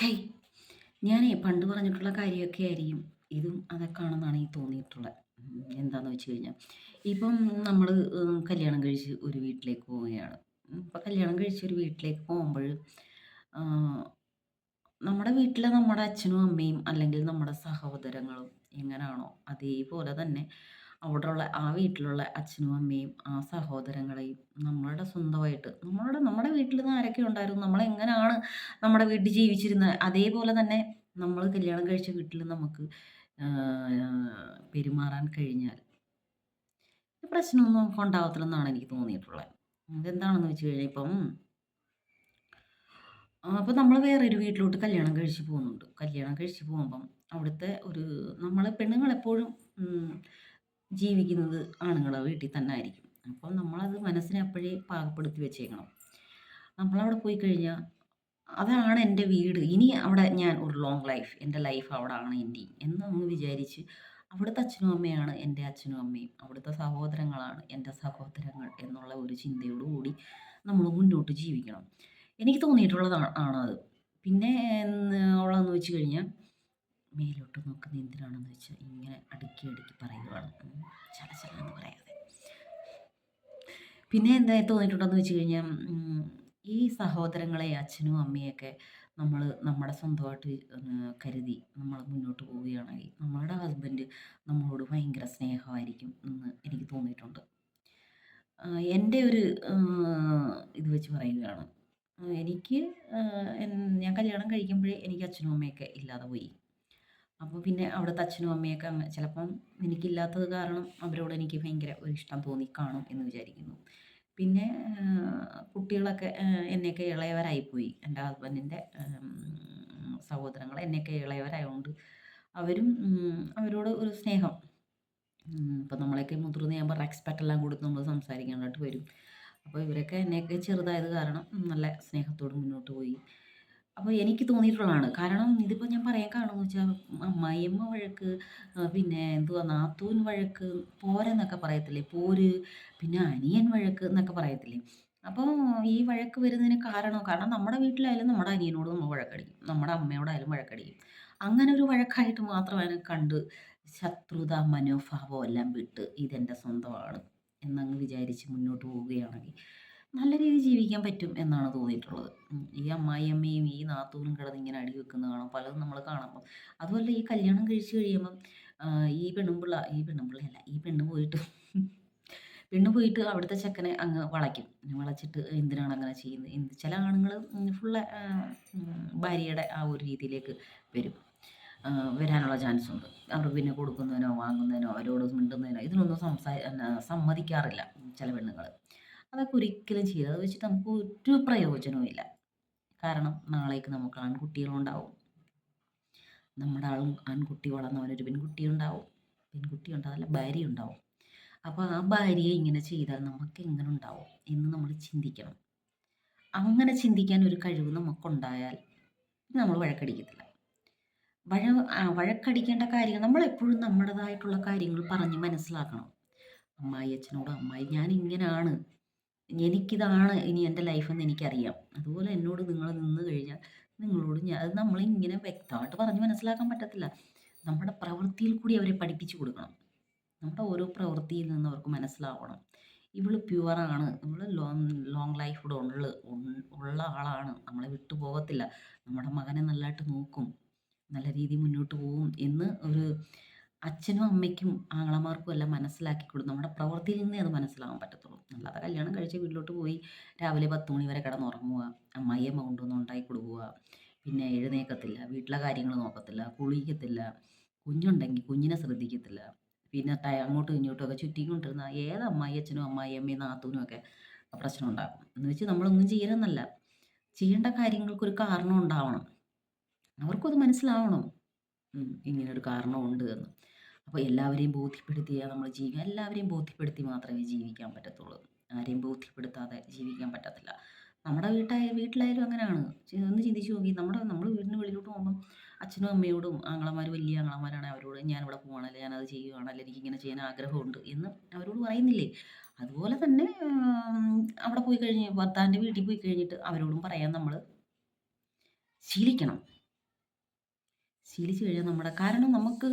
Hey! ഞാനേ പണ്ട് പറഞ്ഞിട്ടുള്ള കാര്യമൊക്കെ ആയിരിക്കും ഇതും അതൊക്കെയാണെന്നാണ് എനിക്ക് തോന്നിയിട്ടുള്ളത്. എന്താന്ന് വെച്ച് കഴിഞ്ഞാൽ, ഇപ്പം നമ്മൾ കല്യാണം കഴിച്ച് ഒരു വീട്ടിലേക്ക് പോവുകയാണ്. ഇപ്പം കല്യാണം കഴിച്ച് ഒരു വീട്ടിലേക്ക് പോകുമ്പഴ് നമ്മുടെ വീട്ടിലെ നമ്മുടെ അച്ഛനും അമ്മയും അല്ലെങ്കിൽ നമ്മുടെ സഹോദരങ്ങളും എങ്ങനാണോ അതേപോലെ തന്നെ അവിടെയുള്ള ആ വീട്ടിലുള്ള അച്ഛനും അമ്മയും ആ സഹോദരങ്ങളെയും നമ്മളുടെ സ്വന്തമായിട്ട് നമ്മുടെ വീട്ടിൽ നിന്ന് ആരൊക്കെ ഉണ്ടായിരുന്നു, നമ്മളെങ്ങനാണ് നമ്മുടെ വീട്ടിൽ ജീവിച്ചിരുന്നത് അതേപോലെ തന്നെ നമ്മൾ കല്യാണം കഴിച്ച വീട്ടിൽ നമുക്ക് പെരുമാറാൻ കഴിഞ്ഞാൽ പ്രശ്നമൊന്നും നമുക്ക് ഉണ്ടാവത്തില്ലെന്നാണ് എനിക്ക് തോന്നിയിട്ടുള്ളത്. അതെന്താണെന്ന് വെച്ച് കഴിഞ്ഞാൽ ഇപ്പം അപ്പോൾ നമ്മൾ വേറൊരു വീട്ടിലോട്ട് കല്യാണം കഴിച്ച് പോകുന്നുണ്ട്. കല്യാണം കഴിച്ച് പോകുമ്പം അവിടുത്തെ ഒരു നമ്മള് പെണ്ണുങ്ങളെപ്പോഴും ജീവിക്കുന്നത് ആണുങ്ങളുടെ വീട്ടിൽ തന്നെ ആയിരിക്കും. അപ്പം നമ്മളത് മനസ്സിനെ അപ്പോഴേ പാകപ്പെടുത്തി വെച്ചേക്കണം. നമ്മളവിടെ പോയി കഴിഞ്ഞാൽ അതാണ് എൻ്റെ വീട്. ഇനി അവിടെ ഞാൻ ഒരു ലോങ് ലൈഫ് എൻ്റെ ലൈഫ് അവിടാണ് എൻഡിങ് എന്നൊന്ന് വിചാരിച്ച് അവിടുത്തെ അച്ഛനും അമ്മയാണ് എൻ്റെ അച്ഛനും അമ്മയും. അവിടുത്തെ സഹോദരങ്ങളാണ് എൻ്റെ സഹോദരങ്ങൾ എന്നുള്ള ഒരു ചിന്തയോടു കൂടി നമ്മൾ മുന്നോട്ട് ജീവിക്കണം. എനിക്ക് തോന്നിയിട്ടുള്ളതാണ്. പിന്നെ ഉള്ളതെന്ന് വെച്ച് കഴിഞ്ഞാൽ മേലോട്ട് നോക്കുന്നത് എന്തിനാണെന്ന് വെച്ചാൽ ഇങ്ങനെ അടുക്കി അടുക്കി പറയുവാണ്. ചലചലാന്ന് പറയാതെ. പിന്നെ എന്താ തോന്നിയിട്ടുണ്ടെന്ന് വെച്ച് കഴിഞ്ഞാൽ ഈ സഹോദരങ്ങളെ അച്ഛനും അമ്മയൊക്കെ നമ്മൾ നമ്മുടെ സ്വന്തമായിട്ട് കരുതി നമ്മൾ മുന്നോട്ട് പോവുകയാണെങ്കിൽ നമ്മളുടെ ഹസ്ബൻഡ് നമ്മളോട് ഭയങ്കര സ്നേഹമായിരിക്കും എന്ന് എനിക്ക് തോന്നിയിട്ടുണ്ട്. എൻ്റെ ഒരു ഇത് വെച്ച് പറയുകയാണ്. എനിക്ക് ഞാൻ കല്യാണം കഴിക്കുമ്പോഴേ എനിക്ക് അച്ഛനും അമ്മയൊക്കെ ഇല്ലാതെ പോയി. അപ്പോൾ പിന്നെ അവിടുത്തെ അച്ഛനും അമ്മയൊക്കെ ചിലപ്പം എനിക്കില്ലാത്തത് കാരണം അവരോട് എനിക്ക് ഭയങ്കര ഒരു ഇഷ്ടം തോന്നി കാണും എന്ന് വിചാരിക്കുന്നു. പിന്നെ കുട്ടികളൊക്കെ എന്നെയൊക്കെ ഇളയവരായിപ്പോയി. എൻ്റെ ഹസ്ബൻഡിൻ്റെ സഹോദരങ്ങൾ എന്നെയൊക്കെ ഇളയവരായതുകൊണ്ട് അവരും അവരോട് ഒരു സ്നേഹം. ഇപ്പം നമ്മളെയൊക്കെ മുതിർന്നയാകുമ്പോൾ റെസ്പെക്റ്റ് എല്ലാം കൊടുത്ത് നമ്മൾ സംസാരിക്കാനായിട്ട് വരും. അപ്പോൾ ഇവരൊക്കെ എന്നെയൊക്കെ ചെറുതായത് കാരണം നല്ല സ്നേഹത്തോടെ മുന്നോട്ട് പോയി. അപ്പോൾ എനിക്ക് തോന്നിയിട്ടുള്ളതാണ്. കാരണം ഇതിപ്പോൾ ഞാൻ പറയാൻ കാരണമെന്ന് വെച്ചാൽ അമ്മായിയമ്മ വഴക്ക്, പിന്നെ എന്തുവാ നാത്തൂൻ വഴക്ക്, പോരെന്നൊക്കെ പറയത്തില്ലേ, പോര്, പിന്നെ അനിയൻ വഴക്ക് എന്നൊക്കെ പറയത്തില്ലേ. അപ്പോൾ ഈ വഴക്ക് വരുന്നതിന് കാരണം നമ്മുടെ വീട്ടിലായാലും നമ്മുടെ അനിയനോട് നമ്മൾ വഴക്കടിക്കും. നമ്മുടെ അമ്മയോടായാലും വഴക്കടിക്കും. അങ്ങനെ ഒരു വഴക്കായിട്ട് മാത്രം അതിനെ കണ്ട് ശത്രുത മനോഭാവം എല്ലാം വിട്ട് ഇതെൻ്റെ സ്വന്തമാണ് എന്നങ്ങ് വിചാരിച്ച് മുന്നോട്ട് പോവുകയാണെങ്കിൽ നല്ല രീതിയിൽ ജീവിക്കാൻ പറ്റും എന്നാണ് തോന്നിയിട്ടുള്ളത്. ഈ അമ്മായിയമ്മയും ഈ നാത്തൂനും കിടന്ന് ഇങ്ങനെ അടി വെക്കുന്നത് കാണാം പലതും നമ്മൾ കാണുമ്പം. അതുമല്ല ഈ കല്യാണം കഴിച്ച് കഴിയുമ്പം ഈ പെണ്ണ് പോയിട്ട് അവിടുത്തെ ചെക്കനെ അങ്ങ് വളയ്ക്കും. വളച്ചിട്ട് എന്തിനാണ് അങ്ങനെ ചെയ്യുന്നത്? ചില ആണുങ്ങൾ ഫുള്ള് ഭാര്യയുടെ ആ ഒരു രീതിയിലേക്ക് വരും. വരാനുള്ള ചാൻസുണ്ട്. അവർക്ക് പിന്നെ കൊടുക്കുന്നതിനോ വാങ്ങുന്നതിനോ അവരോട് മിണ്ടുന്നതിനോ ഇതിനൊന്നും സമ്മതിക്കാറില്ല ചില പെണ്ണുങ്ങൾ. അതൊക്കെ ഒരിക്കലും ചെയ്യരുത്. അത് വെച്ചിട്ട് നമുക്ക് ഒരു പ്രയോജനവുമില്ല. കാരണം നാളേക്ക് നമുക്ക് ആൺകുട്ടികളുണ്ടാവും. നമ്മുടെ ആൺകുട്ടി വളർന്നവനൊരു പെൺകുട്ടിയുണ്ടാവും. പെൺകുട്ടിയുണ്ടാവില്ല, ഭാര്യയുണ്ടാവും. അപ്പോൾ ആ ഭാര്യയെ ഇങ്ങനെ ചെയ്താൽ നമുക്ക് എങ്ങനെ ഉണ്ടാവും എന്ന് നമ്മൾ ചിന്തിക്കണം. അങ്ങനെ ചിന്തിക്കാൻ ഒരു കഴിവ് നമുക്കുണ്ടായാൽ നമ്മൾ വഴക്കടിക്കത്തില്ല. വഴക്കടിക്കേണ്ട കാര്യങ്ങൾ നമ്മളെപ്പോഴും നമ്മുടേതായിട്ടുള്ള കാര്യങ്ങൾ പറഞ്ഞ് മനസ്സിലാക്കണം. അമ്മായി അച്ഛനോട് അമ്മായി ഞാൻ ഇങ്ങനാണ്, എനിക്കിതാണ് ഇനി എൻ്റെ ലൈഫെന്ന് എനിക്കറിയാം. അതുപോലെ എന്നോട് നിങ്ങൾ നിന്ന് കഴിഞ്ഞാൽ നിങ്ങളോട് അത് നമ്മളിങ്ങനെ വ്യക്തമായിട്ട് പറഞ്ഞ് മനസ്സിലാക്കാൻ പറ്റത്തില്ല. നമ്മുടെ പ്രവൃത്തിയിൽ കൂടി അവരെ പഠിപ്പിച്ചു കൊടുക്കണം. നമ്മുടെ ഓരോ പ്രവൃത്തിയിൽ നിന്ന് അവർക്ക് മനസ്സിലാവണം. ഇവള് പ്യുവറാണ്, ഇവള് ലോങ് ലൈഫ് ഇവിടെ ഉള്ള ആളാണ്, നമ്മളെ വിട്ടു പോകത്തില്ല, നമ്മുടെ മകനെ നല്ലതായിട്ട് നോക്കും, നല്ല രീതിയിൽ മുന്നോട്ട് പോകും എന്ന് ഒരു അച്ഛനും അമ്മയ്ക്കും ആങ്ങളമാർക്കും എല്ലാം മനസ്സിലാക്കി കൊടുക്കും. നമ്മുടെ പ്രവൃത്തിയിൽ നിന്നേ അത് മനസ്സിലാകാൻ പറ്റത്തുള്ളൂ. അല്ലാതെ കല്യാണം കഴിച്ച് വീട്ടിലോട്ട് പോയി രാവിലെ 10 മണി വരെ കിടന്നുറങ്ങുക, അമ്മായിയമ്മ കൊണ്ടുവന്ന് ഉണ്ടാക്കി കൊടുക്കുക, പിന്നെ എഴുന്നേൽക്കത്തില്ല, വീട്ടിലെ കാര്യങ്ങൾ നോക്കത്തില്ല, കുളിക്കത്തില്ല, കുഞ്ഞുണ്ടെങ്കിൽ കുഞ്ഞിനെ ശ്രദ്ധിക്കത്തില്ല, പിന്നെ അങ്ങോട്ടും ഇങ്ങോട്ടും ഒക്കെ ചുറ്റിക്കൊണ്ടിരുന്ന ഏത് അമ്മായിയച്ഛനും അമ്മായിയമ്മയും നാത്തൂനും ഒക്കെ പ്രശ്നം ഉണ്ടാക്കും. എന്ന് വെച്ച് നമ്മളൊന്നും ചെയ്യരുതെന്നല്ല. ചെയ്യേണ്ട കാര്യങ്ങൾക്കൊരു കാരണം ഉണ്ടാവണം. അവർക്കും അത് മനസ്സിലാവണം. ഇങ്ങനൊരു കാരണമുണ്ട് എന്ന്. അപ്പോൾ എല്ലാവരെയും ബോധ്യപ്പെടുത്തിയാൽ നമ്മൾ എല്ലാവരെയും ബോധ്യപ്പെടുത്തി മാത്രമേ ജീവിക്കാൻ പറ്റത്തുള്ളൂ. ആരെയും ബോധ്യപ്പെടുത്താതെ ജീവിക്കാൻ പറ്റത്തില്ല. നമ്മുടെ വീട്ടിലായാലും അങ്ങനെയാണ്. ഒന്ന് ചിന്തിച്ച് നോക്കി. നമ്മൾ വീടിന് വെളിയിലോട്ട് പോകുമ്പം അച്ഛനും അമ്മയോടും വലിയ ആങ്ങളമാരാണെങ്കിൽ അവരോട് ഞാനിവിടെ പോവാണ്, അല്ലെങ്കിൽ ഞാനത് ചെയ്യുവാണ്, അല്ലെങ്കിൽ എനിക്കിങ്ങനെ ചെയ്യാൻ ആഗ്രഹമുണ്ട് എന്ന് അവരോട് പറയുന്നില്ലേ? അതുപോലെ തന്നെ അവിടെ പോയി കഴിഞ്ഞ് ഭർത്താവിൻ്റെ വീട്ടിൽ പോയി കഴിഞ്ഞിട്ട് അവരോടും പറയാൻ നമ്മൾ ശീലിക്കണം. ശീലിച്ചു കഴിഞ്ഞാൽ കാരണം നമുക്ക്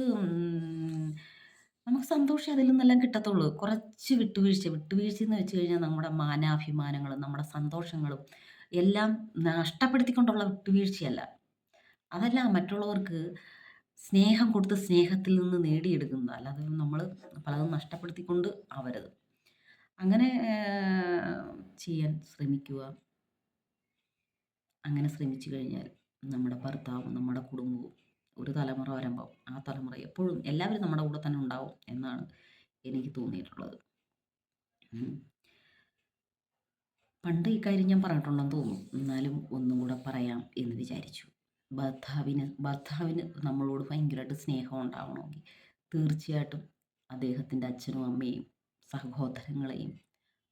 സന്തോഷമേ അതിൽ നിന്നെല്ലാം കിട്ടത്തുള്ളൂ. കുറച്ച് വിട്ടുവീഴ്ചയെന്ന് വെച്ച് കഴിഞ്ഞാൽ നമ്മുടെ മാനാഭിമാനങ്ങളും, നമ്മുടെ സന്തോഷങ്ങളും എല്ലാം നഷ്ടപ്പെടുത്തിക്കൊണ്ടുള്ള വിട്ടുവീഴ്ചയല്ല. അതല്ല മറ്റുള്ളവർക്ക് സ്നേഹം കൊടുത്ത് സ്നേഹത്തിൽ നിന്ന് നേടിയെടുക്കുന്നത്. അല്ലാതെ നമ്മള് പലതും നഷ്ടപ്പെടുത്തിക്കൊണ്ട് ആവരുത്. അങ്ങനെ ചെയ്യാൻ ശ്രമിക്കുക. അങ്ങനെ ശ്രമിച്ചു കഴിഞ്ഞാൽ നമ്മുടെ ഭർത്താവും, നമ്മുടെ കുടുംബവും ഒരു തലമുറ വരുമ്പം ആ തലമുറ എപ്പോഴും എല്ലാവരും നമ്മുടെ കൂടെ തന്നെ ഉണ്ടാവും എന്നാണ് എനിക്ക് തോന്നിയിട്ടുള്ളത്. ഉം. പണ്ട് ഇക്കാര്യം ഞാൻ പറഞ്ഞിട്ടുണ്ടെന്ന് തോന്നുന്നു. എന്നാലും ഒന്നും കൂടെ പറയാം എന്ന് വിചാരിച്ചു. ഭർത്താവിന് നമ്മളോട് ഭയങ്കരമായിട്ട് സ്നേഹം ഉണ്ടാവണമെങ്കിൽ തീർച്ചയായിട്ടും അദ്ദേഹത്തിൻ്റെ അച്ഛനും അമ്മയും സഹോദരങ്ങളെയും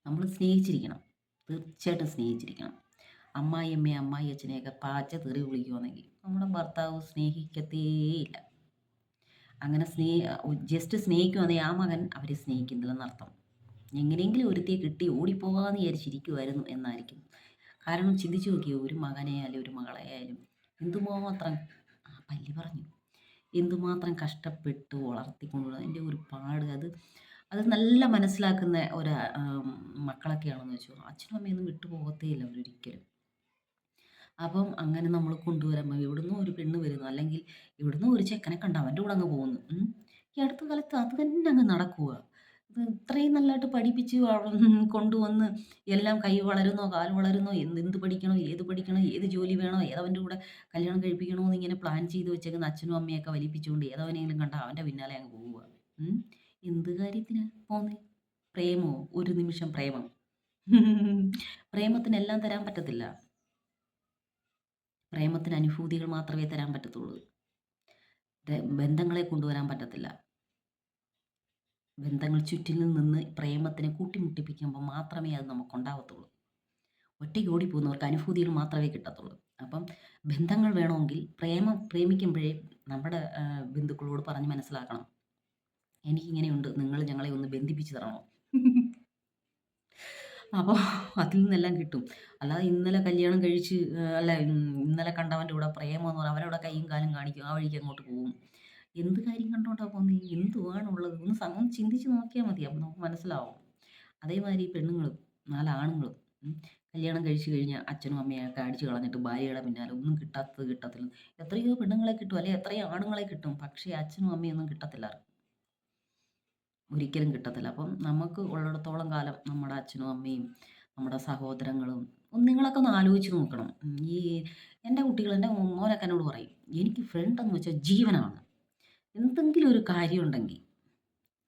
നമ്മൾ സ്നേഹിച്ചിരിക്കണം. തീർച്ചയായിട്ടും സ്നേഹിച്ചിരിക്കണം. അമ്മായിയമ്മയെ അമ്മായി അച്ഛനെയൊക്കെ പാച്ച തെറി വിളിക്കുവാണെങ്കിൽ നമ്മുടെ ഭർത്താവ് സ്നേഹിക്കത്തേയില്ല. അങ്ങനെ ജസ്റ്റ് സ്നേഹിക്കുവാണെങ്കിൽ ആ മകൻ അവരെ സ്നേഹിക്കുന്നില്ലെന്നർത്ഥം. എങ്ങനെയെങ്കിലും ഒരുത്തിയെ കിട്ടി ഓടിപ്പോകാമെന്ന് വിചാരിച്ചിരിക്കുമായിരുന്നു എന്നായിരിക്കും. കാരണം ചിന്തിച്ചു നോക്കിയോ, ഒരു മകനെയായാലും ഒരു മകളെയായാലും എന്തുമാത്രം പല്ലി പറഞ്ഞു എന്തുമാത്രം കഷ്ടപ്പെട്ട് വളർത്തിക്കൊണ്ടുള്ള അതിൻ്റെ ഒരു പാട് അത് നല്ല മനസ്സിലാക്കുന്ന മക്കളൊക്കെയാണെന്ന് വെച്ചോ, അച്ഛനും അമ്മയൊന്നും വിട്ടു പോകത്തേയില്ല അവരൊരിക്കലും. അപ്പം അങ്ങനെ നമ്മൾ കൊണ്ടുവരുമ്പോൾ ഇവിടുന്ന് ഒരു പെണ്ണ് വരുന്നു, അല്ലെങ്കിൽ ഇവിടുന്ന് ഒരു ചെക്കനെ കണ്ട അവൻ്റെ കൂടെ അങ്ങ് പോകുന്നു. ഈ അടുത്ത കാലത്ത് അത് തന്നെ അങ്ങ് നടക്കുക. ഇത് ഇത്രയും നല്ലതായിട്ട് പഠിപ്പിച്ച് കൊണ്ടുവന്ന് എല്ലാം കൈ വളരുന്നോ കാൽ വളരുന്നോ എന്ത് പഠിക്കണോ ഏത് ജോലി വേണോ ഏതവൻ്റെ കൂടെ കല്യാണം കഴിപ്പിക്കണോ എന്ന് ഇങ്ങനെ പ്ലാൻ ചെയ്ത് വെച്ചേക്കുന്ന അച്ഛനും അമ്മയൊക്കെ വലിപ്പിച്ചുകൊണ്ട് ഏതവനെങ്കിലും കണ്ട അവൻ്റെ പിന്നാലെ അങ്ങ് പോവുക. എന്ത് കാര്യത്തിന് പോന്നേ? പ്രേമോ? ഒരു നിമിഷം പ്രേമം. പ്രേമത്തിനെല്ലാം തരാൻ പറ്റത്തില്ല. പ്രേമത്തിന് അനുഭൂതികൾ മാത്രമേ തരാൻ പറ്റത്തുള്ളൂ. ബന്ധങ്ങളെ കൊണ്ടുവരാൻ പറ്റത്തില്ല. ബന്ധങ്ങൾ ചുറ്റിലും നിന്ന് പ്രേമത്തിനെ കൂട്ടിമുട്ടിപ്പിക്കുമ്പോൾ മാത്രമേ അത് നമുക്കുണ്ടാവത്തുള്ളൂ. ഒറ്റയ്ക്ക് ഓടിപ്പോകുന്നവർക്ക് അനുഭൂതികൾ മാത്രമേ കിട്ടത്തുള്ളൂ. അപ്പം ബന്ധങ്ങൾ വേണമെങ്കിൽ പ്രേമിക്കുമ്പോഴേ നമ്മുടെ ബന്ധുക്കളോട് പറഞ്ഞ് മനസ്സിലാക്കണം, എനിക്കിങ്ങനെയുണ്ട്, നിങ്ങൾ ഞങ്ങളെ ഒന്ന് ബന്ധിപ്പിച്ച് തരണോ. അപ്പോൾ അതിൽ നിന്നെല്ലാം കിട്ടും. അല്ലാതെ ഇന്നലെ കല്യാണം കഴിച്ച് ഇന്നലെ കണ്ടവൻ്റെ കൂടെ പ്രേമമെന്ന് പറഞ്ഞാൽ അവരവിടെ കൈയും കാലും കാണിക്കും, ആ വഴിക്ക് അങ്ങോട്ട് പോകും. എന്ത് കാര്യം കണ്ടോണ്ടാ പോകുന്നത്? എന്തുവാണുള്ളത്? ഒന്ന് ചിന്തിച്ച് നോക്കിയാൽ മതി. അപ്പം നമുക്ക് മനസ്സിലാവും. അതേമാതിരി പെണ്ണുങ്ങളും 4 ആണുങ്ങളും കല്യാണം കഴിച്ച് കഴിഞ്ഞാൽ അച്ഛനും അമ്മയൊക്കെ അടിച്ച് കളഞ്ഞിട്ട് ഭാര്യയുടെ പിന്നാലെ ഒന്നും കിട്ടത്തില്ല. എത്രയോ പെണ്ണുങ്ങളെ കിട്ടും, അല്ലെങ്കിൽ എത്രയോ ആണുങ്ങളെ കിട്ടും. പക്ഷേ അച്ഛനും അമ്മയൊന്നും കിട്ടത്തില്ല. ഒരിക്കലും കിട്ടത്തില്ല. അപ്പം നമുക്ക് ഉള്ളിടത്തോളം കാലം നമ്മുടെ അച്ഛനും അമ്മയും നമ്മുടെ സഹോദരങ്ങളും നിങ്ങളൊക്കെ ഒന്ന് ആലോചിച്ച് നോക്കണം. എൻ്റെ കുട്ടികൾ, എൻ്റെ മോനൊക്കെ എന്നോട് പറയും, എനിക്ക് ഫ്രണ്ടെന്ന് വെച്ചാൽ ജീവനാണ്. എന്തെങ്കിലും ഒരു കാര്യമുണ്ടെങ്കിൽ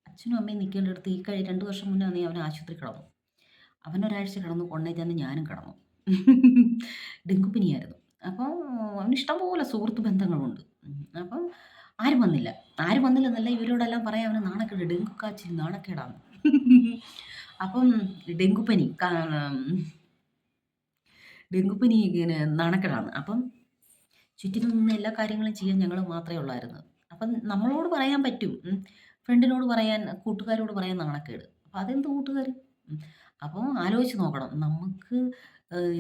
അച്ഛനും അമ്മയും നിൽക്കേണ്ടടുത്ത് 2 വർഷം മുന്നേ ആണെങ്കിൽ അവൻ ആശുപത്രി കിടന്നു. അവനൊരാഴ്ച കിടന്നു, ഉടനെ തന്നെ ഞാനും കിടന്നു. ഡെങ്കുപ്പനിയായിരുന്നു. അപ്പോൾ അവന് ഇഷ്ടംപോലെ സുഹൃത്ത് ബന്ധങ്ങളുണ്ട്. അപ്പം ആരും വന്നില്ല. ആരും വന്നില്ലെന്നല്ല, ഇവരോടെല്ലാം പറയാൻ അവന് നാണക്കേട്. ഡെങ്കു കാച്ചിൽ നാണക്കേടാണ്. അപ്പം ഡെങ്കുപ്പനി ഇങ്ങനെ നാണക്കേടാണ്. അപ്പം ചുറ്റിനും നിന്ന് എല്ലാ കാര്യങ്ങളും ചെയ്യാൻ ഞങ്ങൾ മാത്രമേ ഉള്ളായിരുന്നു. അപ്പം നമ്മളോട് പറയാൻ പറ്റും. ഫ്രണ്ടിനോട് പറയാൻ, കൂട്ടുകാരോട് പറയാൻ നാണക്കേട്. അപ്പം അതെന്ത് കൂട്ടുകാർ? അപ്പോൾ ആലോചിച്ച് നോക്കണം. നമുക്ക്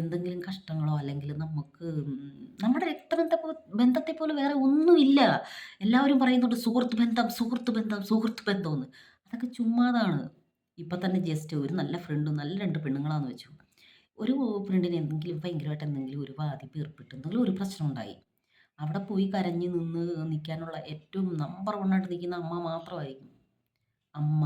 എന്തെങ്കിലും കഷ്ടങ്ങളോ അല്ലെങ്കിൽ നമുക്ക് നമ്മുടെ ബന്ധത്തെ പോലെ വേറെ ഒന്നുമില്ല. എല്ലാവരും പറയുന്നുണ്ട് സുഹൃത്ത് ബന്ധം എന്ന്. അതൊക്കെ ചുമ്മാതാണ്. ഇപ്പം തന്നെ ജസ്റ്റ് ഒരു നല്ല ഫ്രണ്ടും നല്ല 2 പെണ്ണുങ്ങളാന്ന് വെച്ചു. ഒരു ഫ്രണ്ടിന് ഭയങ്കരമായിട്ട് എന്തെങ്കിലും ഒരു ബാധിപ്പ് ഏർപ്പെട്ടു, എന്തെങ്കിലും ഒരു പ്രശ്നം ഉണ്ടായി. അവിടെ പോയി കരഞ്ഞ് നിന്ന് നിൽക്കാനുള്ള ഏറ്റവും നമ്പർ 1 ആയിട്ട് നിൽക്കുന്ന അമ്മ മാത്രമായിരിക്കും. അമ്മ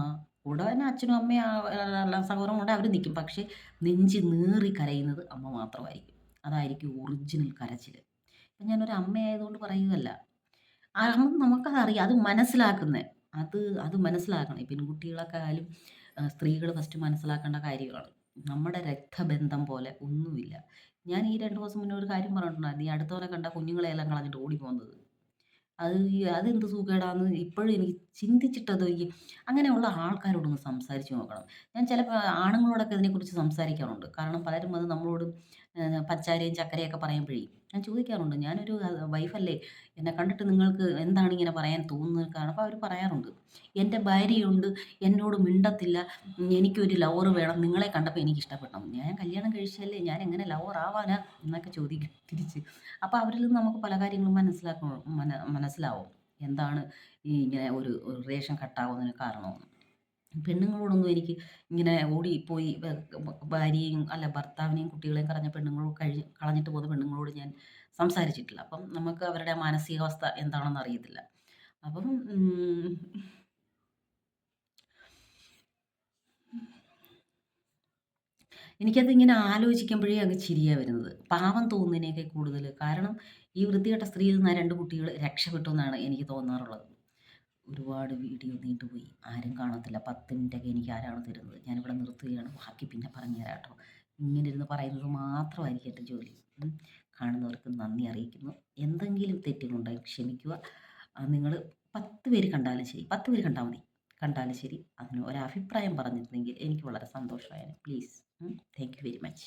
കൂടെ തന്നെ അച്ഛനും അമ്മയും സഹോദരനും കൂടെ അവർ നിൽക്കും. പക്ഷേ നെഞ്ച് നീറി കരയുന്നത് അമ്മ മാത്രമായിരിക്കും. അതായിരിക്കും ഒറിജിനൽ കരച്ചിൽ. ഇപ്പം ഞാനൊരു അമ്മയായതുകൊണ്ട് പറയുകയല്ല. ആ അമ്മ നമുക്കതറിയാം. അത് മനസ്സിലാക്കണം. ഈ പെൺകുട്ടികളൊക്കെ ആയാലും സ്ത്രീകൾ ഫസ്റ്റ് മനസ്സിലാക്കേണ്ട കാര്യമാണ്. നമ്മുടെ രക്തബന്ധം പോലെ ഒന്നുമില്ല. ഞാൻ ഈ 2 ദിവസം മുന്നേ ഒരു കാര്യം പറഞ്ഞിട്ടുണ്ടായിരുന്നു. ഈ അടുത്തവനെ കണ്ടാൽ കുഞ്ഞുങ്ങളെയെല്ലാം കളഞ്ഞിട്ട് ഓടിപ്പോകുന്നത്. അതെന്ത് സുഖേടാന്ന് ഇപ്പോഴും എനിക്ക് ചിന്തിച്ചിട്ടത്. അങ്ങനെയുള്ള ആൾക്കാരോടൊന്ന് സംസാരിച്ച് നോക്കണം. ഞാൻ ചിലപ്പോൾ ആണുങ്ങളോടൊക്കെ ഇതിനെക്കുറിച്ച് സംസാരിക്കാറുണ്ട്. കാരണം പലരും അത് നമ്മളോട് പഞ്ചാരയും ചക്കരയൊക്കെ പറയുമ്പഴേ ഞാൻ ചോദിക്കാറുണ്ട്. ഞാനൊരു വൈഫല്ലേ, എന്നെ കണ്ടിട്ട് നിങ്ങൾക്ക് എന്താണ് ഇങ്ങനെ പറയാൻ തോന്നുന്നത്? കാരണം അപ്പോൾ അവർ പറയാറുണ്ട്. "എൻ്റെ ഭാര്യയുണ്ട്, എന്നോട് മിണ്ടത്തില്ല. എനിക്കൊരു ലവർ വേണം. നിങ്ങളെ കണ്ടപ്പോൾ എനിക്ക് ഇഷ്ടപ്പെട്ടെന്ന്." ഞാൻ കല്യാണം കഴിച്ചതല്ലേ, ഞാൻ എങ്ങനെ ലവർ ആവാനാ? എന്നൊക്കെ ചോദിക്കും തിരിച്ച്. അപ്പോൾ അവരിൽ നിന്ന് നമുക്ക് പല കാര്യങ്ങളും മനസ്സിലാവും. എന്താണ് ഈ ഇങ്ങനെ ഒരു റിലേഷൻ കട്ടാവുന്നതിന് കാരണമെന്ന്. പെണ്ണുങ്ങളോടൊന്നും എനിക്ക് ഇങ്ങനെ ഓടിപ്പോയി ഭാര്യയെയും അല്ല ഭർത്താവിനെയും കുട്ടികളെയും കളഞ്ഞ പെണ്ണുങ്ങളോട് കളഞ്ഞിട്ട് പോകുന്ന പെണ്ണുങ്ങളോട് ഞാൻ സംസാരിച്ചിട്ടില്ല. അപ്പം നമുക്ക് അവരുടെ മാനസികാവസ്ഥ എന്താണെന്ന് അറിയത്തില്ല. അപ്പം എനിക്കത് ഇങ്ങനെ ആലോചിക്കുമ്പോഴേ അങ്ങ് ചിരിയാ വരുന്നത്. പാവം തോന്നുന്നതിനേക്കാൾ കൂടുതൽ. കാരണം ഈ വൃത്തികെട്ട സ്ത്രീയിൽ നിന്ന് ആ 2 കുട്ടികൾ രക്ഷപ്പെട്ടു എന്നാണ് എനിക്ക് തോന്നാറുള്ളത്. ഒരുപാട് വീഡിയോ നീണ്ടുപോയി. ആരും കാണത്തില്ല. 10 മിനിറ്റൊക്കെ എനിക്ക് ആരാണ് തരുന്നത്? ഞാനിവിടെ നിർത്തുകയാണ്. ബാക്കി പിന്നെ പറഞ്ഞു തരാം ട്ടോ. ഇങ്ങനെ ഇരുന്ന് പറയുന്നത് മാത്രമായിരിക്കും എൻ്റെ ജോലി. കാണുന്നവർക്ക് നന്ദി അറിയിക്കുന്നു. എന്തെങ്കിലും തെറ്റുകളുണ്ടെങ്കിൽ ക്ഷമിക്കുക. നിങ്ങൾ 10 പേര് കണ്ടാലും ശരി, 10 പേര് കണ്ടാൽ മതി. കണ്ടാലും ശരി, അതിന് ഒരഭിപ്രായം പറഞ്ഞിരുന്നെങ്കിൽ എനിക്ക് വളരെ സന്തോഷമായേനെ. Please. Thank you very much.